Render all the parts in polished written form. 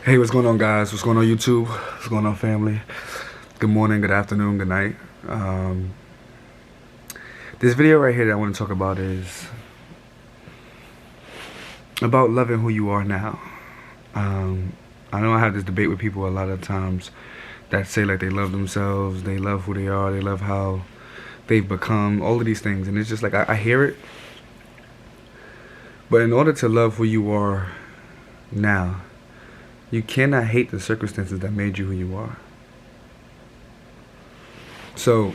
Hey, what's going on, guys? What's going on, YouTube? What's going on, family? Good morning, good afternoon, good night. Um, this video right here that I want to talk about is about loving who you are now. I know I have this debate with people a lot of times that say like they love themselves, they love who they are, they love how they've become, all of these things. And it's just like, I hear it. But in order to love who you are now, you cannot hate the circumstances that made you who you are. So,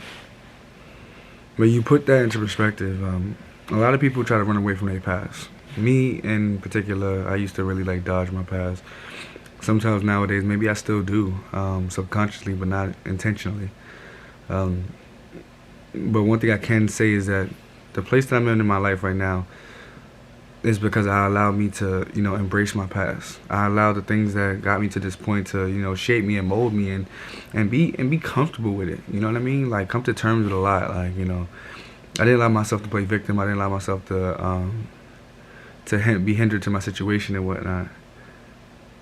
when you put that into perspective, a lot of people try to run away from their past. Me in particular, I used to really like dodge my past. Sometimes nowadays, maybe I still do, subconsciously, but not intentionally. But one thing I can say is that the place that I'm in my life right now is because I allowed me to, embrace my past. I allowed the things that got me to this point to, shape me and mold me and be comfortable with it. You know what I mean? Like, come to terms with a lot. Like, I didn't allow myself to play victim. I didn't allow myself to be hindered to my situation and whatnot.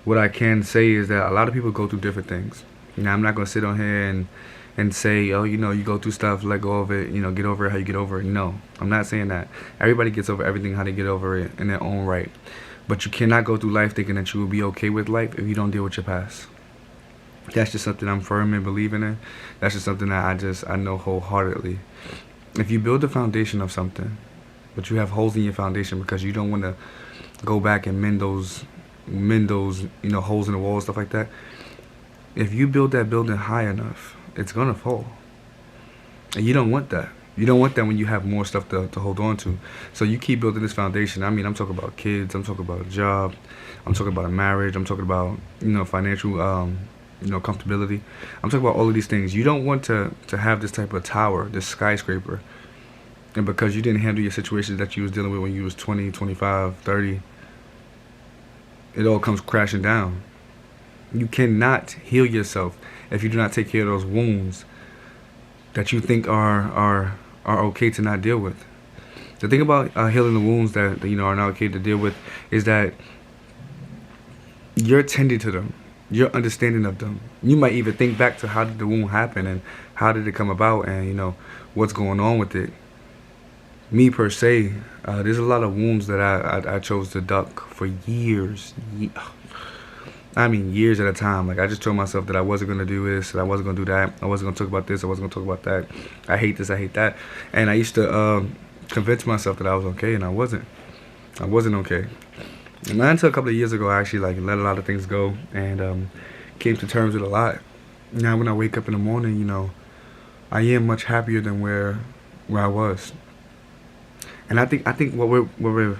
What I can say is that a lot of people go through different things. I'm not gonna sit on here and say, oh, you go through stuff, let go of it, get over it how you get over it. No, I'm not saying that. Everybody gets over everything how they get over it in their own right. But you cannot go through life thinking that you will be okay with life if you don't deal with your past. That's just something I'm firm in believing in. That's just something that I know wholeheartedly. If you build the foundation of something, but you have holes in your foundation because you don't want to go back and mend those holes in the wall, stuff like that. If you build that building high enough, it's gonna fall. And you don't want that. You don't want that when you have more stuff to hold on to. So you keep building this foundation. I mean, I'm talking about kids, I'm talking about a job, I'm talking about a marriage, I'm talking about, financial, comfortability. I'm talking about all of these things. You don't want to have this type of tower, this skyscraper. And because you didn't handle your situations that you was dealing with when you was 20, 25, 30, it all comes crashing down. You cannot heal yourself if you do not take care of those wounds that you think are okay to not deal with. The thing about healing the wounds that are not okay to deal with is that you're tending to them, you're understanding of them. You might even think back to how did the wound happen and how did it come about and what's going on with it. Me per se, there's a lot of wounds that I chose to duck for years. I mean, years at a time. Like, I just told myself that I wasn't going to do this, that I wasn't going to do that. I wasn't going to talk about this, I wasn't going to talk about that. I hate this, I hate that. And I used to convince myself that I was okay, and I wasn't. I wasn't okay. And not until a couple of years ago, I actually, let a lot of things go and came to terms with a lot. Now, when I wake up in the morning, I am much happier than where I was. And I think what we're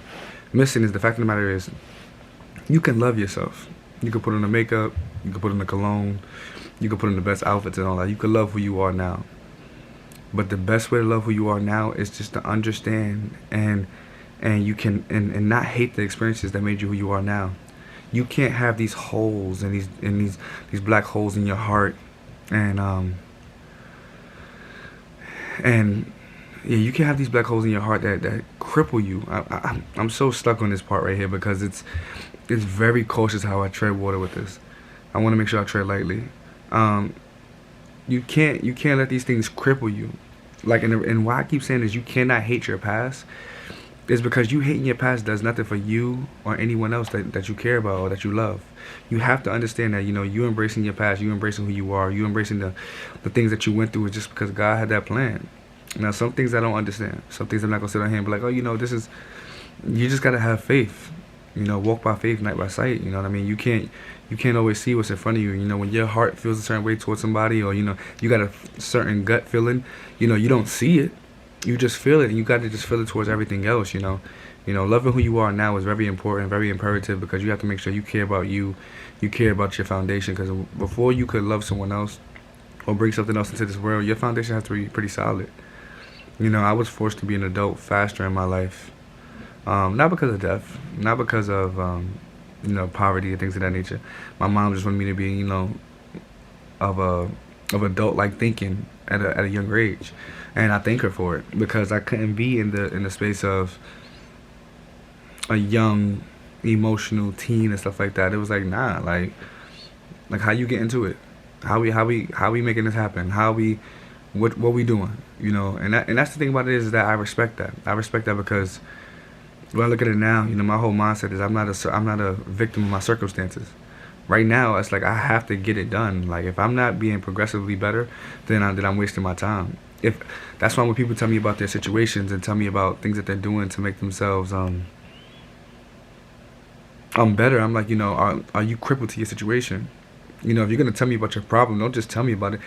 missing is the fact of the matter is you can love yourself. You can put on the makeup, you can put on the cologne, you can put on the best outfits and all that. You can love who you are now. But the best way to love who you are now is just to understand and you can and not hate the experiences that made you who you are now. You can't have these holes and these black holes in your heart and yeah, you can have these black holes in your heart that cripple you. I'm so stuck on this part right here because it's very cautious how I tread water with this. I want to make sure I tread lightly. You can't let these things cripple you. Like, and why I keep saying is you cannot hate your past is because you hating your past does nothing for you or anyone else that you care about or that you love. You have to understand that, you embracing your past, you embracing who you are, you embracing the things that you went through is just because God had that plan. Now, some things I don't understand. Some things I'm not going to sit on here and be like, oh, you just got to have faith. Walk by faith, not by sight. You know what I mean? You can't always see what's in front of you. When your heart feels a certain way towards somebody or, you got a certain gut feeling, you don't see it. You just feel it, and you got to just feel it towards everything else, Loving who you are now is very important, very imperative because you have to make sure you care about you care about your foundation because before you could love someone else or bring something else into this world, your foundation has to be pretty solid. I was forced to be an adult faster in my life. Not because of death, not because of, poverty and things of that nature. My mom just wanted me to be, of adult-like thinking at a younger age. And I thank her for it because I couldn't be in the space of a young, emotional teen and stuff like that. It was like, nah, like, Like, how you get into it? How we making this happen? What we doing? And that's the thing about it is that I respect that. I respect that because when I look at it now, my whole mindset is I'm not a victim of my circumstances. Right now, it's like I have to get it done. Like, if I'm not being progressively better, then I'm wasting my time. If That's why when people tell me about their situations and tell me about things that they're doing to make themselves better, I'm like, are you crippled to your situation? If you're gonna tell me about your problem, don't just tell me about it.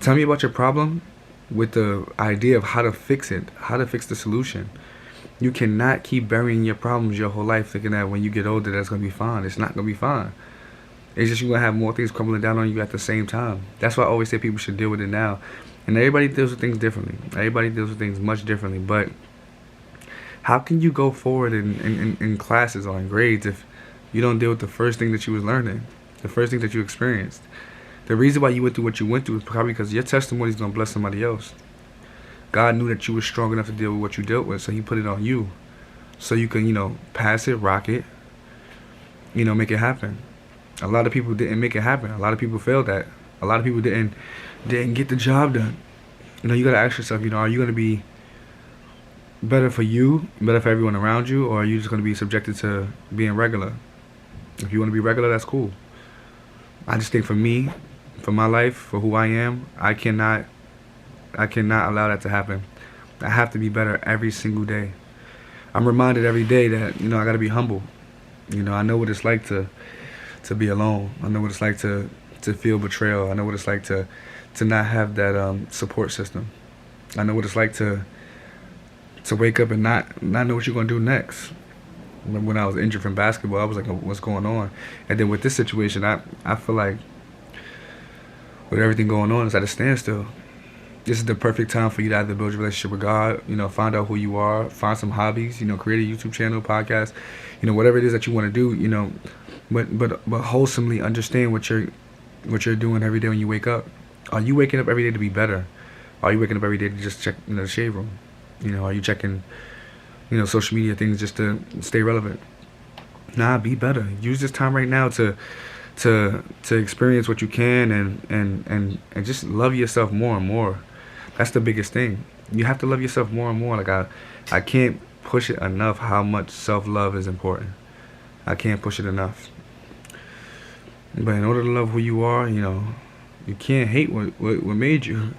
Tell me about your problem with the idea of how to fix it, how to fix the solution. You cannot keep burying your problems your whole life thinking that when you get older that's gonna be fine. It's not gonna be fine. It's just you're gonna have more things crumbling down on you at the same time. That's why I always say people should deal with it now. And everybody deals with things differently. Everybody deals with things much differently. But how can you go forward in classes or in grades if you don't deal with the first thing that you was learning, the first thing that you experienced? The reason why you went through what you went through is probably because your testimony is gonna bless somebody else. God knew that you were strong enough to deal with what you dealt with, so He put it on you, so you can, pass it, rock it, make it happen. A lot of people didn't make it happen. A lot of people failed that. A lot of people didn't get the job done. You gotta ask yourself, are you gonna be better for you, better for everyone around you, or are you just gonna be subjected to being regular? If you wanna be regular, that's cool. I just think for me, for my life, for who I am, I cannot allow that to happen. I have to be better every single day. I'm reminded every day that, I gotta be humble. I know what it's like to be alone. I know what it's like to feel betrayal. I know what it's like to not have that support system. I know what it's like to wake up and not know what you're gonna do next. When I was injured from basketball, I was like, what's going on? And then with this situation, I feel like with everything going on, it's at a standstill. This is the perfect time for you to either build your relationship with God, find out who you are, find some hobbies, create a YouTube channel, podcast, whatever it is that you want to do, but wholesomely understand what you're doing every day when you wake up. Are you waking up every day to be better? Are you waking up every day to just check the shade room? Are you checking social media things just to stay relevant? Nah, be better. Use this time right now to experience what you can and just love yourself more and more. That's the biggest thing. You have to love yourself more and more. Like I can't push it enough how much self-love is important. I can't push it enough. But in order to love who you are, you can't hate what made you.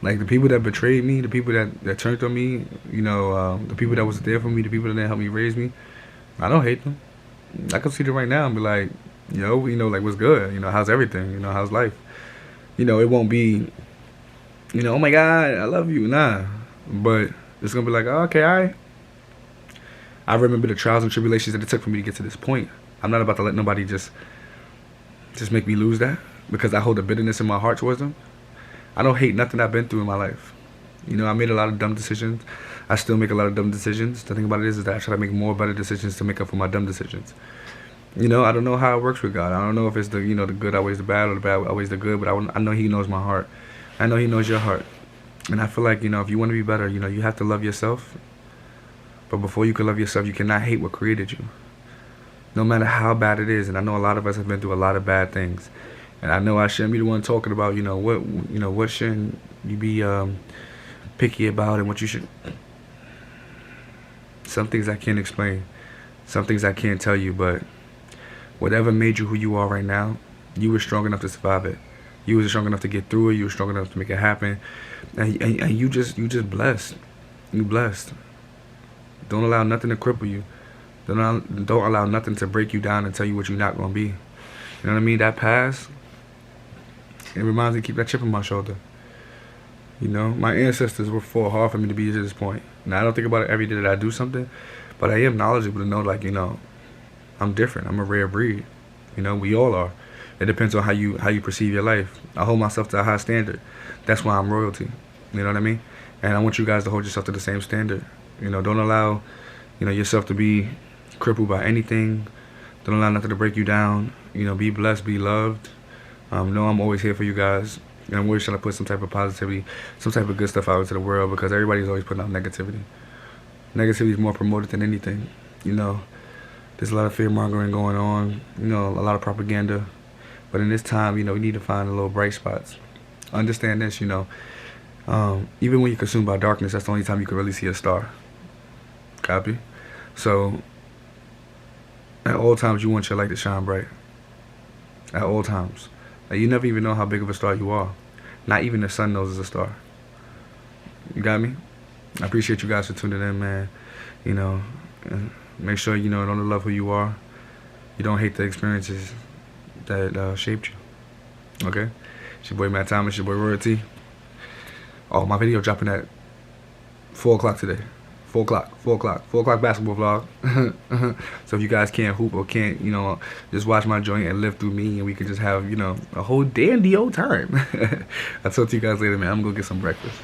Like the people that betrayed me, the people that turned on me, the people that was there for me, the people that helped me raise me, I don't hate them. I can see them right now and be like, like what's good? How's everything? How's life? It won't be, oh my God, I love you. Nah. But it's gonna be like, oh, okay, all right. I remember the trials and tribulations that it took for me to get to this point. I'm not about to let nobody just make me lose that because I hold a bitterness in my heart towards them. I don't hate nothing I've been through in my life. I made a lot of dumb decisions. I still make a lot of dumb decisions. The thing about it is that I try to make more better decisions to make up for my dumb decisions. I don't know how it works with God. I don't know if it's the the good outweighs the bad or the bad outweighs the good, but I know He knows my heart. I know He knows your heart. And I feel like, if you want to be better, you have to love yourself. But before you can love yourself, you cannot hate what created you. No matter how bad it is. And I know a lot of us have been through a lot of bad things. And I know I shouldn't be the one talking about, what shouldn't you be picky about and what you should. Some things I can't explain. Some things I can't tell you, but whatever made you who you are right now, you were strong enough to survive it. You were strong enough to get through it. You were strong enough to make it happen. And you just blessed. You blessed. Don't allow nothing to cripple you. Don't allow nothing to break you down and tell you what you're not going to be. You know what I mean? That past, it reminds me to keep that chip on my shoulder. My ancestors were fought hard for me to be to this point. Now, I don't think about it every day that I do something, but I am knowledgeable to know, like, I'm different. I'm a rare breed. We all are. It depends on how you perceive your life. I hold myself to a high standard. That's why I'm royalty. You know what I mean? And I want you guys to hold yourself to the same standard. Don't allow, yourself to be crippled by anything. Don't allow nothing to break you down. Be blessed, be loved. Know I'm always here for you guys. And I'm always trying to put some type of positivity, some type of good stuff out into the world because everybody's always putting out negativity. Negativity is more promoted than anything. There's a lot of fear mongering going on. A lot of propaganda. But in this time, you need to find the little bright spots. Understand this, even when you're consumed by darkness, that's the only time you can really see a star. Copy? So, at all times, you want your light to shine bright. At all times. Like, you never even know how big of a star you are. Not even the sun knows it's a star. You got me? I appreciate you guys for tuning in, man. And make sure, don't love who you are. You don't hate the experiences that shaped you. Okay? It's your boy Matt Thomas, your boy Royalty. Oh, my video dropping at 4 o'clock today. 4 o'clock. 4 o'clock. 4 o'clock basketball vlog. So if you guys can't hoop or can't, just watch my joint and live through me, and we can just have, a whole dandy old time. I'll talk to you guys later, man. I'm going to go get some breakfast.